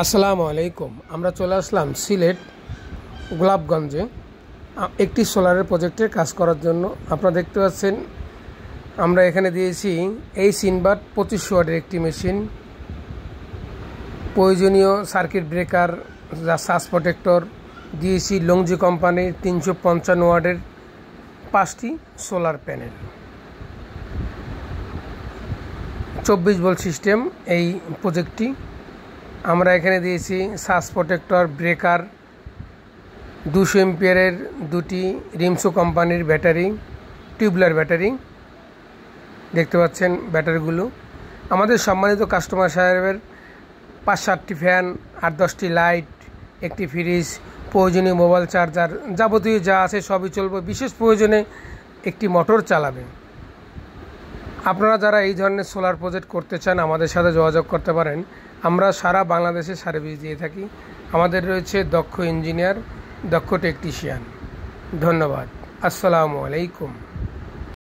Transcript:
আসসালামু আলাইকুম। আমরা চলে আসলাম সিলেট গোলাপগঞ্জে একটি সোলারের প্রজেক্টের কাজ করার জন্য। আপনারা দেখতে পাচ্ছেন আমরা এখানে দিয়েছি এই সিনবাট 2500 ওয়াটের একটি মেশিন, প্রয়োজনীয় সার্কিট ব্রেকার, সার্জ প্রোটেক্টর দিয়েছি লংজি কোম্পানির 355 ওয়াটের 5টি সোলার প্যানেল, 24 ভোল্ট সিস্টেম এই প্রজেক্টটি। আমরা এখানে দিয়েছি সার্জ প্রোটেক্টর, ব্রেকার, 200 এম্পিয়ারের দুটি রিমসো কোম্পানির ব্যাটারি, টিউবলার ব্যাটারি। দেখতে পাচ্ছেন ব্যাটারিগুলো। আমাদের সম্মানিত কাস্টমার সাহেবের 5-7টি ফ্যান, 8-10টি লাইট, একটি ফ্রিজ, প্রয়োজনীয় মোবাইল চার্জার, যাবতীয় যা আছে সবই চলবে। বিশেষ প্রয়োজনে একটি মোটর চালাবে। আপনারা যারা এই ধরনের সোলার প্রজেক্ট করতে চান আমাদের সাথে যোগাযোগ করতে পারেন। আমরা সারা বাংলাদেশে সার্ভিস দিয়ে থাকি। আমাদের রয়েছে দক্ষ ইঞ্জিনিয়ার, দক্ষ টেকনিশিয়ান। ধন্যবাদ। আসসালামু আলাইকুম।